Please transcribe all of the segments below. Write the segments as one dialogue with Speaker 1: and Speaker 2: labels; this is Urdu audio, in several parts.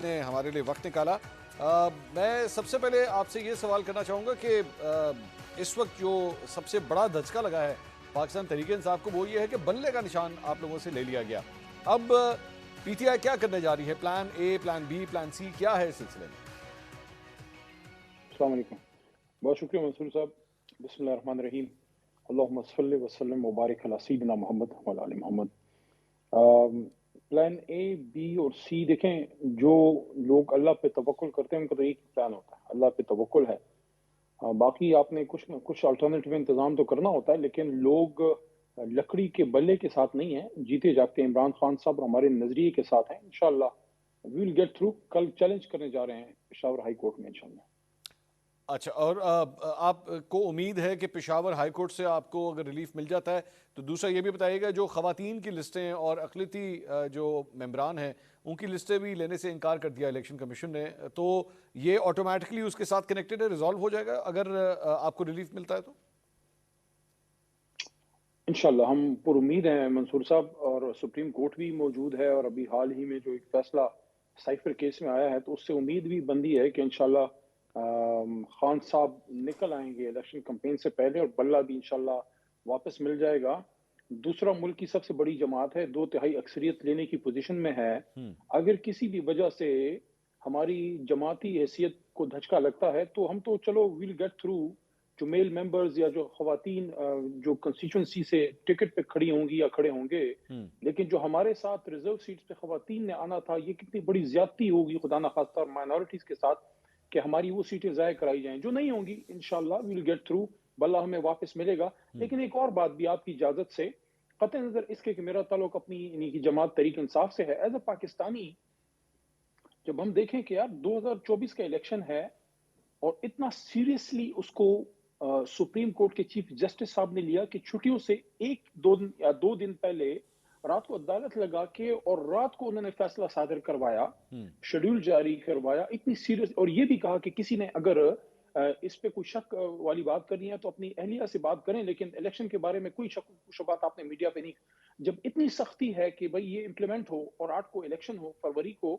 Speaker 1: نے ہمارے لیے وقت نکالا۔ میں سب سے پہلے آپ سے یہ سوال کرنا چاہوں گا کہ اس وقت جو سب سے بڑا دھچکا لگا ہے پاکستان تحریک انصاف کو، وہ یہ ہے کہ بلے کا نشان آپ لوگوں سے لے لیا گیا۔ اب پی ٹی آئی کیا کرنے جا رہی ہے؟ Plan a, plan be, plan سی کیا ہے اس سلسلے میں؟
Speaker 2: السلام علیکم، بہت شکریہ منصور صاحب۔ بسم اللہ الرحمن الرحیم، اللہم صلی وسلم مبارک علی سیدنا محمد وعلی آل محمد۔ پلان اے، بی اور سی، دیکھیں جو لوگ اللہ پہ توکل کرتے ہیں ان کا تو ایک پلان ہوتا ہے، اللہ پہ توکل ہے۔ باقی آپ نے کچھ نہ کچھ الٹرنیٹیو انتظام تو کرنا ہوتا ہے، لیکن لوگ لکڑی کے بلے کے ساتھ نہیں ہیں، جیتے جاگتے عمران خان صاحب ہمارے نظریے کے ساتھ ہیں۔ انشاءاللہ وی ول گیٹ تھرو۔ کل چیلنج کرنے جا رہے ہیں پشاور ہائی کورٹ میں انشاءاللہ۔
Speaker 1: اچھا، اور آپ کو امید ہے کہ پشاور ہائی کورٹ سے آپ کو اگر ریلیف مل جاتا ہے تو دوسرا یہ بھی بتائیے گا جو خواتین کی لسٹیں اور اقلیتی جو ممبران ہیں ان کی لسٹیں بھی لینے سے انکار کر دیا الیکشن کمیشن نے، تو یہ آٹومیٹکلی اس کے ساتھ کنیکٹڈ ہے، ریزالو ہو جائے گا اگر آپ کو ریلیف ملتا ہے تو؟
Speaker 2: انشاءاللہ ہم پر امید ہیں منصور صاحب، اور سپریم کورٹ بھی موجود ہے، اور ابھی حال ہی میں جو ایک فیصلہ سائفر کیس میں آیا ہے تو اس سے امید بھی بندی ہے کہ انشاءاللہ خان صاحب نکل آئیں گے الیکشن کمپین سے پہلے، اور بلہ بھی انشاءاللہ واپس مل جائے گا۔ دوسرا، ملک کی سب سے بڑی جماعت ہے، 2/3 اکثریت لینے کی پوزیشن میں ہے۔ اگر کسی بھی وجہ سے ہماری جماعتی حیثیت کو دھچکا لگتا ہے تو ہم تو چلو ویل گیٹ تھرو۔ جو میل ممبرز یا جو خواتین جو کنسٹیچوئنسی سے ٹکٹ پہ کھڑی ہوں گی یا کھڑے ہوں گے، لیکن جو ہمارے ساتھ ریزرو سیٹس پہ خواتین نے آنا تھا، یہ کتنی بڑی زیادتی ہوگی خدا نخواستہ اور مائنورٹیز کے ساتھ کہ ہماری وہ سیٹیں ضائع کرائی جائیں جو نہیں ہوں گی۔ انشاءاللہ ویل گیٹ تھرو، بلہ ہمیں واپس ملے گا۔ لیکن ایک اور بات بھی آپ کی اجازت سے، قطع نظر اس کے کہ میرا تعلق اپنی یعنی کہ جماعت تحریک انصاف سے ہے، ایز اے پاکستانی جب ہم دیکھیں کہ یار 2024 کا الیکشن ہے اور اتنا سیریسلی اس کو سپریم کورٹ کے چیف جسٹس صاحب نے لیا کہ چھٹیوں سے ایک دو دن یا 2 دن پہلے رات کو عدالت لگا کے اور رات کو انہوں نے فیصلہ صادر کروایا، شیڈیول جاری کروایا، اتنی سیریس، اور یہ بھی کہا کہ کسی نے اگر اس پہ کوئی شک والی بات کرنی ہے تو اپنی اہلیہ سے بات کریں، لیکن الیکشن کے بارے میں کوئی شک شبات آپ نے میڈیا پہ نہیں۔ جب اتنی سختی ہے کہ بھئی یہ امپلیمنٹ ہو اور 8 کو الیکشن ہو فروری کو،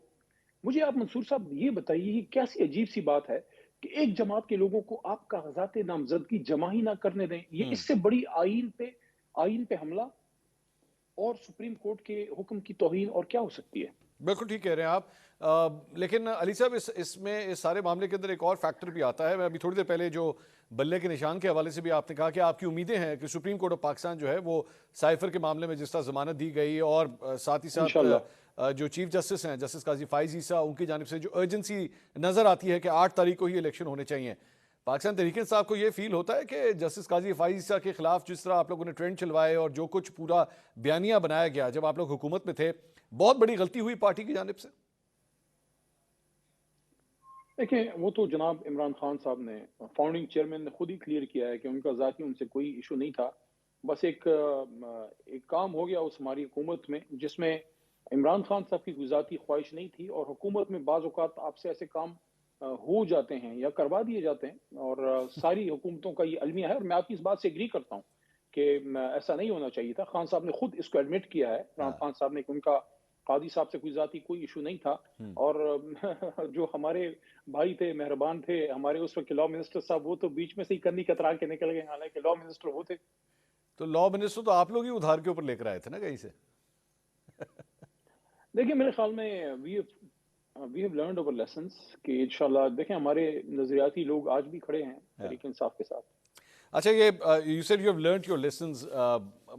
Speaker 2: مجھے آپ منصور صاحب یہ بتائیے یہ کیسی عجیب سی بات ہے کہ ایک جماعت کے لوگوں کو آپ کاغذات نامزدگی جمع ہی نہ کرنے دیں؟ یہ اس سے بڑی آئین پہ حملہ اور سپریم کورٹ کے حکم کی توہین اور کیا ہو سکتی ہے؟
Speaker 1: بالکل ٹھیک کہہ رہے ہیں آپ، لیکن علی صاحب اس میں اس سارے معاملے کے اندر ایک اور فیکٹر بھی آتا ہے۔ میں ابھی تھوڑی دیر پہلے جو بلے کے نشان کے حوالے سے بھی آپ نے کہا کہ آپ کی امیدیں ہیں کہ سپریم کورٹ آف پاکستان جو ہے وہ سائفر کے معاملے میں جس طرح ضمانت دی گئی، اور ساتھ ہی ساتھ
Speaker 2: انشاءاللہ
Speaker 1: جو چیف جسٹس ہیں جسٹس قاضی فائز عیسیٰ، ان کی جانب سے جو ارجنسی نظر آتی ہے کہ 8 تاریخ کو ہی الیکشن ہونے چاہیے، پاکستان تحریک انصاف کو یہ فیل ہوتا ہے کہ جسٹس قاضی فائز عیسیٰ کے خلاف جس طرح آپ لوگوں نے ٹرینڈ چلوائے اور جو کچھ پورا بیانیہ بنایا گیا جب آپ لوگ حکومت میں تھے، بہت بڑی غلطی ہوئی پارٹی کی جانب سے؟
Speaker 2: دیکھیں، وہ تو جناب عمران خان صاحب نے، فاؤنڈنگ چیئرمین نے خود ہی کلیئر کیا ہے کہ ان کا ذاتی ان سے کوئی ایشو نہیں تھا۔ بس ایک کام ہو گیا اس ہماری حکومت میں جس میں عمران خان صاحب کی کوئی ذاتی خواہش نہیں تھی، اور حکومت میں بعض اوقات آپ سے ایسے کام ہو جاتے ہیں یا کروا دیے جاتے ہیں، اور ساری حکومتوں کا یہ المیہ ہے، اور میں آپ کی اس بات سے ایگری کرتا ہوں کہ ایسا نہیں ہونا چاہیے تھا۔ خان صاحب نے خود اس کو ایڈمٹ کیا ہے، عمران خان صاحب نے، کہ ان کا قاضی صاحب سے کوئی ذاتی کوئی ایشو نہیں تھا۔ اور جو ہمارے بھائی تھے، مہربان تھے ہمارے اس وقت لاء منسٹر صاحب، وہ تو بیچ میں سے ہی کنی کترا کے نکل گئے، حالانکہ لاء منسٹر وہ تھے۔
Speaker 1: تو لاء منسٹر تو آپ لوگ ہی ادھار کے اوپر لے کر آئے تھے نا کہیں سے؟
Speaker 2: دیکھیں میرے خیال میں we have learned over lessons کہ انشاءاللہ، دیکھیں ہمارے نظریاتی لوگ آج بھی کھڑے ہیں تحریک انصاف کے ساتھ۔
Speaker 1: اچھا، یہ you said you have learned your lessons,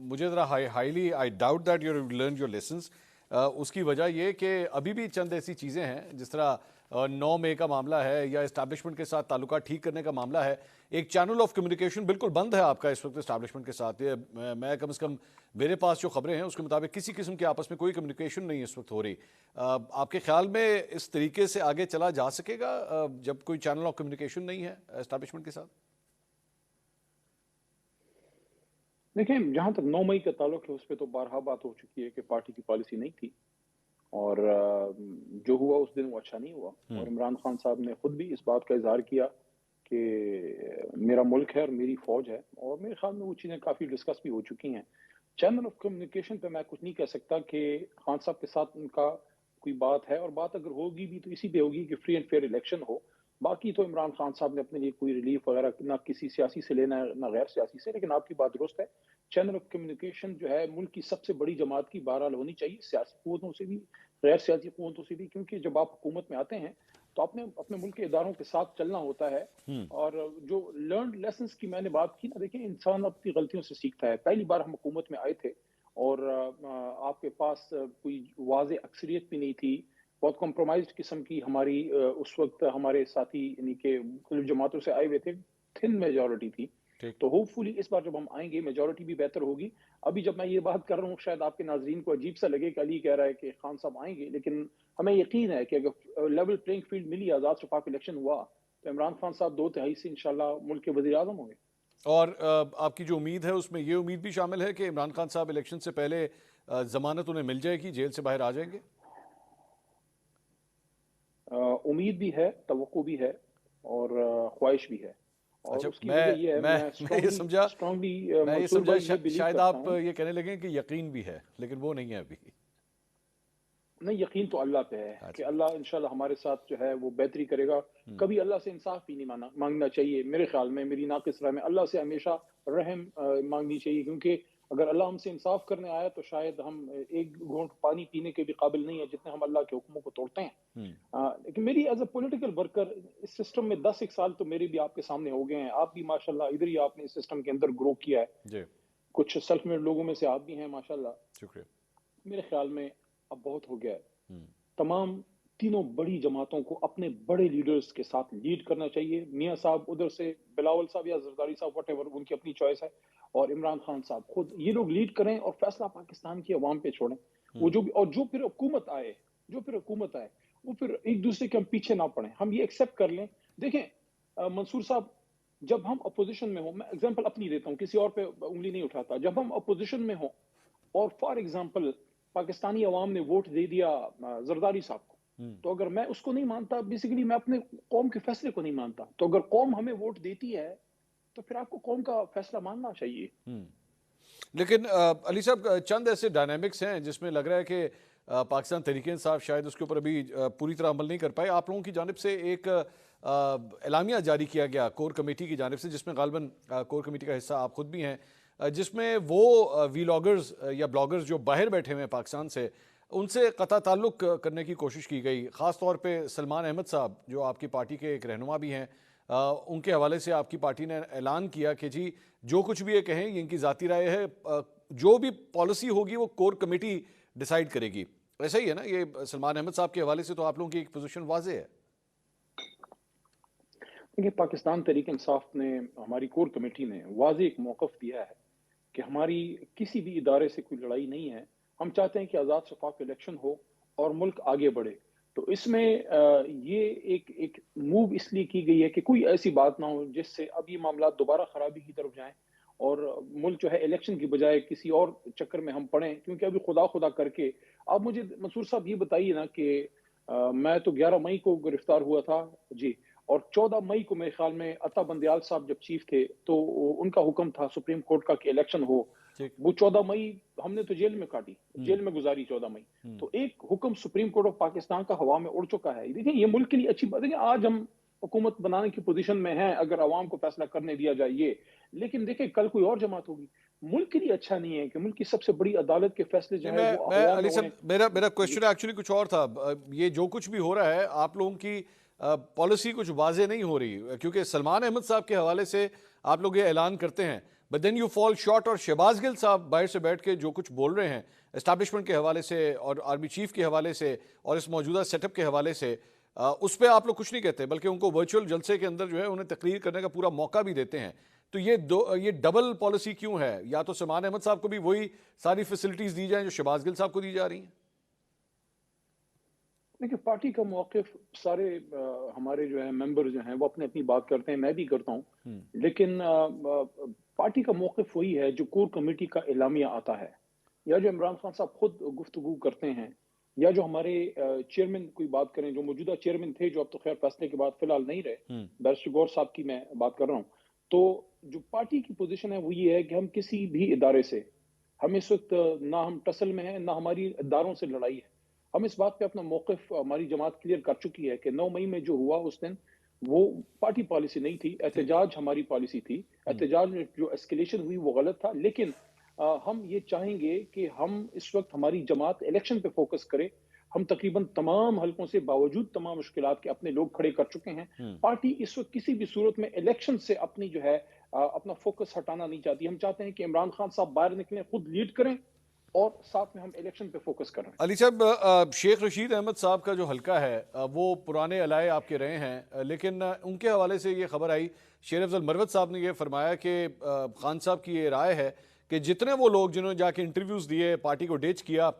Speaker 1: مجھے ذرا highly I doubt that you have learned your lessons. اس کی وجہ یہ کہ ابھی بھی چند ایسی چیزیں ہیں جس طرح 9 مئی کا معاملہ ہے یا اسٹیبلشمنٹ کے ساتھ تعلقات ٹھیک کرنے کا معاملہ ہے، ایک چینل آف کمیونیکیشن بالکل بند ہے آپ کا اس وقت اسٹیبلشمنٹ کے ساتھ۔ میں کم از کم میرے پاس جو خبریں ہیں اس کے مطابق کسی قسم کی آپس میں کوئی کمیونیکیشن نہیں اس وقت ہو رہی۔ آپ کے خیال میں اس طریقے سے آگے چلا جا سکے گا جب کوئی چینل آف کمیونیکیشن نہیں ہے اسٹیبلشمنٹ کے ساتھ؟
Speaker 2: دیکھیں جہاں تک 9 مئی کا تعلق ہے اس پہ تو بارہا بات ہو چکی ہے کہ پارٹی کی پالیسی نہیں تھی، اور جو ہوا اس دن وہ اچھا نہیں ہوا، اور عمران خان صاحب نے خود بھی اس بات کا اظہار کیا کہ میرا ملک ہے اور میری فوج ہے، اور میرے خیال میں وہ چیزیں کافی ڈسکس بھی ہو چکی ہیں۔ چینل آف کمیونیکیشن پہ میں کچھ نہیں کہہ سکتا کہ خان صاحب کے ساتھ ان کا کوئی بات ہے, اور بات اگر ہوگی بھی تو اسی پہ ہوگی کہ فری اینڈ فیئر الیکشن ہو. باقی تو عمران خان صاحب نے اپنے لیے کوئی ریلیف وغیرہ نہ کسی سیاسی سے لینا ہے نہ غیر سیاسی سے, لیکن آپ کی بات درست ہے, چینل آف کمیونیکیشن جو ہے ملک کی سب سے بڑی جماعت کی بہرحال ہونی چاہیے, سیاسی قوتوں سے بھی غیر سیاسی قوتوں سے بھی, کیونکہ جب آپ حکومت میں آتے ہیں تو آپ نے اپنے ملک کے اداروں کے ساتھ چلنا ہوتا ہے. اور جو لرنڈ لیسنس کی میں نے بات کی نا, دیکھیں انسان اپنی غلطیوں سے سیکھتا ہے. پہلی بار ہم حکومت میں آئے تھے اور آپ کے پاس کوئی واضح اکثریت بھی نہیں تھی, بہت کمپرومائزڈ قسم کی ہماری اس وقت ہمارے ساتھی یعنی کہ مختلف جماعتوں سے آئے ہوئے تھے, تھن میجورٹی تھی. تو ہوپ فلی اس بار جب ہم آئیں گے میجورٹی بھی بہتر ہوگی. ابھی جب میں یہ بات کر رہا ہوں شاید آپ کے ناظرین کو عجیب سا لگے کہ علی کہہ رہا ہے کہ خان صاحب آئیں گے, لیکن ہمیں یقین ہے کہ اگر لیول پلینگ فیلڈ ملی, آزاد شفاف الیکشن ہوا, تو عمران خان صاحب 2/3 سے انشاءاللہ ملک کے وزیر اعظم ہوں گے.
Speaker 1: اور آپ کی جو امید ہے اس میں یہ امید بھی شامل ہے کہ عمران خان صاحب الیکشن سے پہلے ضمانت انہیں مل جائے گی, جیل سے باہر آ جائیں گے؟
Speaker 2: امید بھی ہے, توقع بھی ہے, اور خواہش بھی ہے. اور
Speaker 1: اچھا,
Speaker 2: اس کی وجہ یہ ہے,
Speaker 1: میں یہ سمجھا میں یہ
Speaker 2: منصور
Speaker 1: سمجھا
Speaker 2: بھائی یہ بلیو
Speaker 1: شاید
Speaker 2: کرتا
Speaker 1: آپ
Speaker 2: ہوں.
Speaker 1: یہ کہنے لگیں کہ یقین بھی ہے, لیکن وہ نہیں ہے ابھی.
Speaker 2: نہیں, یقین تو اللہ پہ ہے کہ
Speaker 1: اچھا.
Speaker 2: اللہ انشاءاللہ ہمارے ساتھ جو ہے وہ بہتری کرے گا. کبھی اللہ سے انصاف بھی نہیں مانگنا چاہیے میرے خیال میں, میری ناقص رائے میں اللہ سے ہمیشہ رحم مانگنی چاہیے, کیونکہ اگر اللہ ہم سے انصاف کرنے آیا تو شاید ہم ایک گھونٹ پانی پینے کے بھی قابل نہیں ہے جتنے ہم اللہ کے حکموں کو توڑتے ہیں. لیکن میری ایز اے پولیٹیکل ورکر اس سسٹم میں 10 ایک سال تو میرے بھی آپ کے سامنے ہو گئے ہیں. آپ بھی ماشاءاللہ ادھر ہی آپ نے اس سسٹم کے اندر گرو کیا ہے,
Speaker 1: جی,
Speaker 2: کچھ سیلف میڈ لوگوں میں سے آپ بھی ہیں ماشاءاللہ.
Speaker 1: شکریہ.
Speaker 2: میرے خیال میں اب بہت ہو گیا ہے. تمام تینوں بڑی جماعتوں کو اپنے بڑے لیڈرز کے ساتھ لیڈ کرنا چاہیے. میاں صاحب ادھر سے, بلاول صاحب یا زرداری صاحب وٹ ایور, ان کی اپنی چوائس ہے, اور عمران خان صاحب خود, یہ لوگ لیڈ کریں اور فیصلہ پاکستان کی عوام پہ چھوڑیں. وہ جو پھر حکومت آئے وہ پھر ایک دوسرے کے ہم پیچھے نہ پڑیں, ہم یہ ایکسیپٹ کر لیں. دیکھیں منصور صاحب, جب ہم اپوزیشن میں ہوں, میں اگزامپل اپنی دیتا ہوں, کسی اور پہ انگلی نہیں اٹھاتا, جب ہم اپوزیشن میں ہوں اور فار ایگزامپل پاکستانی عوام نے ووٹ دے دیا زرداری صاحب کو, تو اگر میں اس کو نہیں مانتا, بیسیکلی میں اپنے قوم کے فیصلے کو نہیں مانتا. تو اگر قوم ہمیں ووٹ دیتی ہے تو پھر آپ کو قوم کا فیصلہ ماننا چاہیے.
Speaker 1: لیکن علی صاحب, چند ایسے ڈائنامکس ہیں جس میں لگ رہا ہے کہ پاکستان تحریک انصاف شاید اس کے اوپر ابھی پوری طرح عمل نہیں کر پائے. آپ لوگوں کی جانب سے ایک اعلامیہ جاری کیا گیا کور کمیٹی کی جانب سے, جس میں غالباً کور کمیٹی کا حصہ آپ خود بھی ہیں, جس میں وہ ویلاگرز یا بلاگرز جو باہر بیٹھے ہوئے ہیں پاکستان سے, ان سے قطع تعلق کرنے کی کوشش کی گئی. خاص طور پہ سلمان احمد صاحب جو آپ کی پارٹی کے ایک رہنما بھی ہیں, ان کے حوالے سے آپ کی پارٹی نے اعلان کیا کہ جی جو کچھ بھی یہ کہیں یہ ان کی ذاتی رائے ہے, جو بھی پالیسی ہوگی وہ کور کمیٹی ڈیسائیڈ کرے گی. ایسا ہی ہے نا, یہ سلمان احمد صاحب کے حوالے سے تو آپ لوگوں کی ایک پوزیشن واضح ہے.
Speaker 2: دیکھیں, پاکستان تحریک انصاف نے, ہماری کور کمیٹی نے واضح ایک موقف دیا ہے کہ ہماری کسی بھی ادارے سے کوئی لڑائی نہیں ہے. ہم چاہتے ہیں کہ آزاد شفاف الیکشن ہو اور ملک آگے بڑھے. تو اس میں یہ ایک موو اس لیے کی گئی ہے کہ کوئی ایسی بات نہ ہو جس سے اب یہ معاملات دوبارہ خرابی کی طرف جائیں اور ملک جو ہے الیکشن کی بجائے کسی اور چکر میں ہم پڑیں. کیونکہ ابھی خدا کر کے, آپ مجھے منصور صاحب یہ بتائیے نا کہ میں تو 11 مئی کو گرفتار ہوا تھا جی, اور 14 مئی کو میرے خیال میں عطا بندیال صاحب جب چیف تھے تو ان کا حکم تھا سپریم کورٹ کا کہ الیکشن ہو. وہ 14 مئی ہم نے تو جیل میں کاٹی, جیل میں گزاری 14 مئی. تو ایک حکم سپریم کورٹ آف پاکستان کا ہوا میں اڑ چکا ہے. دیکھیں یہ ملک کے لیے اچھی بات ہے کہ آج ہم حکومت بنانے کی پوزیشن میں ہیں اگر عوام کو فیصلہ کرنے دیا جائے یہ, لیکن دیکھیں کل کوئی اور جماعت ہوگی. ملک کے لیے اچھا نہیں ہے کہ ملک کی سب سے بڑی عدالت کے فیصلے جو ہے وہ
Speaker 1: میں
Speaker 2: عوام
Speaker 1: علی
Speaker 2: میں
Speaker 1: صاحب, میرا کوشچن ایکچولی کچھ اور تھا. یہ جو کچھ بھی ہو رہا ہے آپ لوگوں کی پالیسی کچھ واضح نہیں ہو رہی, کیونکہ سلمان احمد صاحب کے حوالے سے آپ لوگ یہ اعلان کرتے ہیں, but then you fall short. اور شہباز گل صاحب باہر سے بیٹھ کے جو کچھ بول رہے ہیں اسٹیبلشمنٹ کے حوالے سے اور آرمی چیف کے حوالے سے اور اس موجودہ سیٹ اپ کے حوالے سے, اس پہ آپ لوگ کچھ نہیں کہتے, بلکہ ان کو ورچوئل جلسے کے اندر جو ہے انہیں تقریر کرنے کا پورا موقع بھی دیتے ہیں. تو یہ ڈبل پالیسی کیوں ہے؟ یا تو سلمان احمد صاحب کو بھی وہی ساری فیسلٹیز دی جائیں جو شہباز گل صاحب کو دی جا رہی ہیں.
Speaker 2: دیکھیں پارٹی کا موقف, سارے ہمارے جو ہے ممبر جو ہیں وہ اپنی اپنی بات کرتے ہیں, میں بھی کرتا ہوں, لیکن پارٹی کا موقف وہی ہے جو کور کمیٹی کا اعلامیہ آتا ہے, یا جو عمران خان صاحب خود گفتگو کرتے ہیں, یا جو ہمارے چیئرمین کوئی بات کریں, جو موجودہ چیئرمین تھے جو اب تو خیر فیصلے کے بعد فی الحال نہیں رہے, بیرسٹر غور صاحب کی میں بات کر رہا ہوں. تو جو پارٹی کی پوزیشن ہے وہ یہ ہے کہ ہم کسی بھی ادارے سے, ہم اس وقت نہ ہم ٹسل میں ہیں نہ ہماری اداروں سے لڑائی ہے, ہم اس بات پہ اپنا موقف ہماری جماعت کلیئر کر چکی ہے کہ 9 مئی میں جو ہوا اس دن وہ پارٹی پالیسی نہیں تھی، احتجاج ہماری پالیسی تھی. احتجاج میں جو اسکیلیشن ہوئی وہ غلط تھا، لیکن ہم یہ چاہیں گے کہ ہم اس وقت ہماری جماعت الیکشن پہ فوکس کرے. ہم تقریباً تمام حلقوں سے باوجود تمام مشکلات کے اپنے لوگ کھڑے کر چکے ہیں. پارٹی اس وقت کسی بھی صورت میں الیکشن سے اپنی جو ہے اپنا فوکس ہٹانا نہیں چاہتی. ہم چاہتے ہیں کہ عمران خان صاحب باہر نکلیں، خود لیڈ کریں اور ساتھ میں ہم الیکشن پہ فوکس کر رہے ہیں.
Speaker 1: علی صاحب، شیخ رشید احمد صاحب کا جو حلقہ ہے وہ پرانے علائے آپ کے رہے ہیں، لیکن ان کے حوالے سے یہ خبر آئی، شیر افضل مروت صاحب نے یہ فرمایا کہ خان صاحب کی یہ رائے ہے کہ جتنے وہ لوگ جنہوں نے جا کے انٹرویوز دیے، پارٹی کو ڈیچ کیا،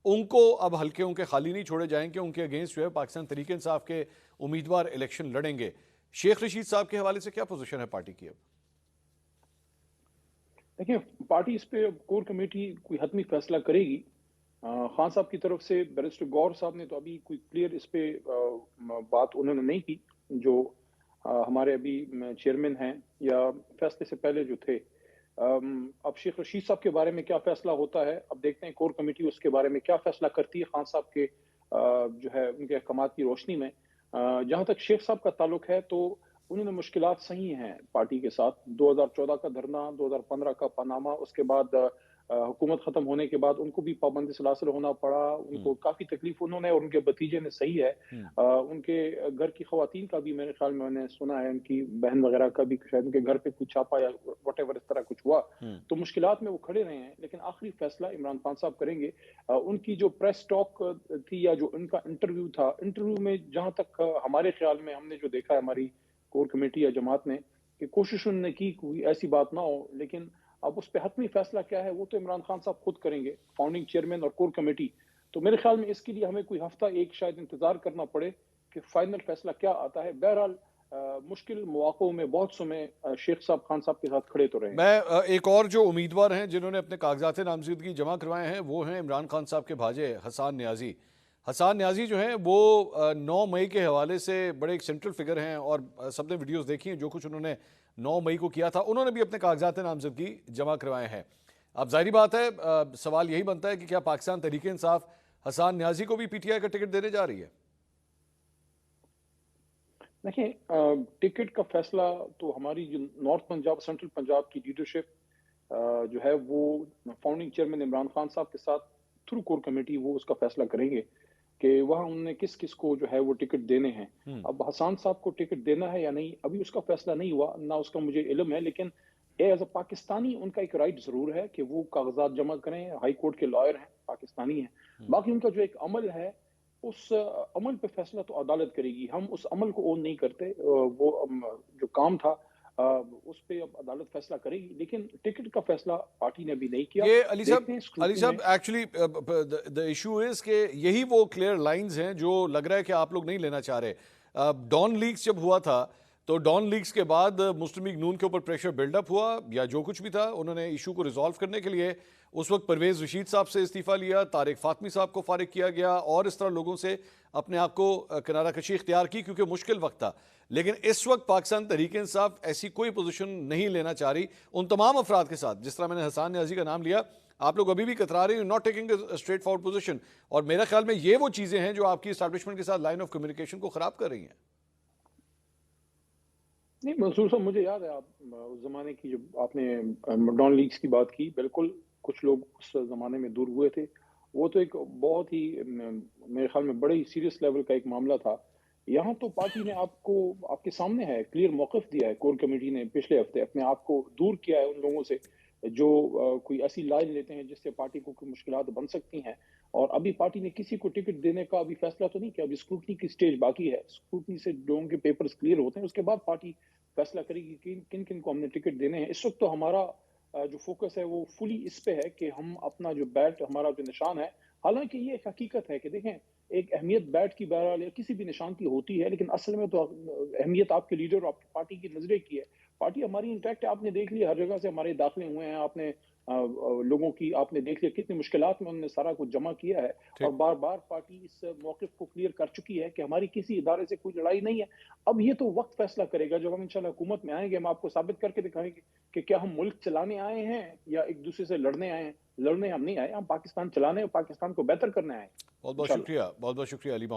Speaker 1: ان کو اب حلقے ان کے خالی نہیں چھوڑے جائیں گے، ان کے اگینسٹ جو ہے پاکستان تحریک انصاف کے امیدوار الیکشن لڑیں گے. شیخ رشید صاحب کے حوالے سے کیا پوزیشن ہے پارٹی کی اب؟
Speaker 2: دیکھیں، پارٹی اس پہ کور کمیٹی کوئی حتمی فیصلہ کرے گی. خان صاحب کی طرف سے بیرسٹر گور صاحب نے تو ابھی کوئی کلیئر اس پہ بات انہوں نے نہیں کی. جو ہمارے ابھی چیئرمین ہیں یا فیصلے سے پہلے جو تھے، اب شیخ رشید صاحب کے بارے میں کیا فیصلہ ہوتا ہے اب دیکھتے ہیں کور کمیٹی اس کے بارے میں کیا فیصلہ کرتی ہے خان صاحب کے جو ہے ان کے احکامات کی روشنی میں. جہاں تک شیخ صاحب کا تعلق ہے تو انہوں نے مشکلات صحیح ہیں پارٹی کے ساتھ. 2014 کا دھرنا، 2015 کا پاناما، اس کے بعد حکومت ختم ہونے کے بعد ان کو بھی پابند سلاسل ہونا پڑا. ان کو کافی تکلیف انہوں نے اور ان کے بھتیجے نے صحیح ہے. ان کے گھر کی خواتین کا بھی میرے خیال میں نے سنا ہے، ان کی بہن وغیرہ کا بھی شاید ان کے گھر پہ کچھ چھاپا یا واٹ ایور اس طرح کچھ ہوا. تو مشکلات میں وہ کھڑے رہے ہیں، لیکن آخری فیصلہ عمران خان صاحب کریں گے. ان کی جو پریس ٹاک تھی یا جو ان کا انٹرویو تھا، انٹرویو میں جہاں تک ہمارے خیال میں ہم نے جو دیکھا ہے ہماری کور کمیٹی یا جماعت نے، کہ کوشش انہوں نے کی کوئی ایسی بات نہ ہو. لیکن اب اس پہ حتمی فیصلہ کیا ہے وہ تو عمران خان صاحب خود کریں گے، فاؤنڈنگ چیئرمین اور کور کمیٹی. تو میرے خیال میں اس کے لیے ہمیں کوئی ہفتہ ایک شاید انتظار کرنا پڑے کہ فائنل فیصلہ کیا آتا ہے. بہرحال مشکل مواقعوں میں بہت سو میں شیخ صاحب خان صاحب کے ساتھ کھڑے تو رہے ہیں.
Speaker 1: میں ایک اور جو امیدوار ہیں جنہوں نے اپنے کاغذات نامزدگی جمع کروائے ہیں وہ ہیں عمران خان صاحب کے بھانجے حسان نیازی. حسان نیازی جو ہیں وہ 9 مئی کے حوالے سے بڑے ایک سینٹرل فگر ہیں، اور سب نے ویڈیوز دیکھی ہیں جو کچھ انہوں نے 9 مئی کو کیا تھا. انہوں نے بھی اپنے کاغذات نامزدگی جمع کروائے ہیں. اب ظاہری بات ہے، سوال یہی بنتا ہے کہ کیا پاکستان تحریک انصاف حسان نیازی کو بھی پی ٹی آئی کا ٹکٹ دینے جا رہی ہے؟
Speaker 2: دیکھیں، ٹکٹ کا فیصلہ تو ہماری جو نارتھ پنجاب، سینٹرل پنجاب کی لیڈرشپ جو ہے وہ فاؤنڈنگ چیئرمین عمران خان صاحب کے ساتھ تھرو کور کمیٹی وہ اس کا فیصلہ کریں گے کہ وہاں انہوں نے کس کس کو جو ہے وہ ٹکٹ دینے ہیں. اب حسان صاحب کو ٹکٹ دینا ہے یا نہیں ابھی اس کا فیصلہ نہیں ہوا، نہ اس کا مجھے علم ہے. لیکن ایز اے پاکستانی ان کا ایک رائٹ ضرور ہے کہ وہ کاغذات جمع کریں. ہائی کورٹ کے لائر ہیں، پاکستانی ہیں. باقی ان کا جو ایک عمل ہے اس عمل پہ فیصلہ تو عدالت کرے گی. ہم اس عمل کو اون نہیں کرتے. وہ جو کام تھا اس پہ اب عدالت فیصلہ کرے گی، لیکن ٹکٹ کا فیصلہ پارٹی نے ابھی نہیں کیا.
Speaker 1: یہ علی
Speaker 2: دیکھتے ہیں
Speaker 1: صاحب ایکچولی the issue is کہ یہی وہ کلیئر لائنز ہیں جو لگ رہا ہے کہ آپ لوگ نہیں لینا چاہ رہے. ڈان لیگز جب ہوا تھا تو ڈان لیگز کے بعد مسلم لیگ نون کے اوپر پریشر بلڈ اپ ہوا یا جو کچھ بھی تھا، انہوں نے ایشو کو ریزالو کرنے کے لیے اس وقت پرویز رشید صاحب سے استعفیٰ لیا، طارق فاطمی صاحب کو فارغ کیا گیا، اور اس طرح لوگوں سے اپنے آپ کو کنارہ کشی اختیار کی کیونکہ مشکل وقت تھا. لیکن اس وقت پاکستان تحریک انصاف ایسی کوئی پوزیشن نہیں لینا چاہ رہی ان تمام افراد کے ساتھ. جس طرح میں نے حسان نیازی کا نام لیا، آپ لوگ ابھی بھی کترا رہے ہیں، not taking a straight forward position. اور میرا خیال میں یہ وہ چیزیں ہیں جو آپ کی اسٹیبلشمنٹ کے ساتھ لائن آف کمیونیکیشن کو خراب کر رہی ہیں.
Speaker 2: نہیں، منصور صاحب مجھے یاد ہے آپ اس زمانے کی جب آپ نے ڈان لیگز کی بات کی، بالکل کچھ لوگ اس زمانے میں دور ہوئے تھے. وہ تو ایک بہت ہی میرے خیال میں بڑے ہی سیریس لیول کا ایک معاملہ تھا. یہاں تو پارٹی نے آپ کو آپ کے سامنے ہے کلیئر موقف دیا ہے. کور کمیٹی نے پچھلے ہفتے اپنے آپ کو دور کیا ہے ان لوگوں سے جو کوئی ایسی لائن لیتے ہیں جس سے پارٹی کو کوئی مشکلات بن سکتی ہیں. اور ابھی پارٹی نے کسی کو ٹکٹ دینے کا ابھی فیصلہ تو نہیں کیا. ابھی اسکروٹنی کی سٹیج باقی ہے. اسکروٹنی سے لوگوں کے پیپرز کلیئر ہوتے ہیں، اس کے بعد پارٹی فیصلہ کرے گی کہ کن کن کو ہم نے ٹکٹ دینے ہیں. اس وقت تو ہمارا جو فوکس ہے وہ فلی اس پہ ہے کہ ہم اپنا جو بیٹ، ہمارا جو نشان ہے، حالانکہ یہ ایک حقیقت ہے کہ دیکھیں ایک اہمیت بیٹ کی بہرحال یا کسی بھی نشان کی ہوتی ہے، لیکن اصل میں تو اہمیت آپ کے لیڈر اور آپ کی پارٹی کی نظرے کی ہے. پارٹی ہماری انٹیکٹ ہے. آپ نے دیکھ لیا ہر جگہ سے ہمارے داخلے ہوئے ہیں. آپ نے لوگوں کی آپ نے دیکھ لیا کتنی مشکلات میں انہوں نے سارا کچھ جمع کیا ہے، اور
Speaker 1: ٹھیک
Speaker 2: بار بار پارٹی اس موقف کو کلیئر کر چکی ہے کہ ہماری کسی ادارے سے کوئی لڑائی نہیں ہے۔ اب یہ تو وقت فیصلہ کرے گا، جب ہم انشاءاللہ حکومت میں آئیں گے ہم آپ کو ثابت کر کے دکھائیں گے کہ کیا ہم ملک چلانے آئے ہیں یا ایک دوسرے سے لڑنے آئے ہیں۔ لڑنے ہم نہیں آئے، ہم پاکستان چلانے اور پاکستان کو بہتر کرنے آئے ہیں
Speaker 1: بہت بہت
Speaker 2: انشاءاللہ۔
Speaker 1: شکریہ، بہت بہت شکریہ علی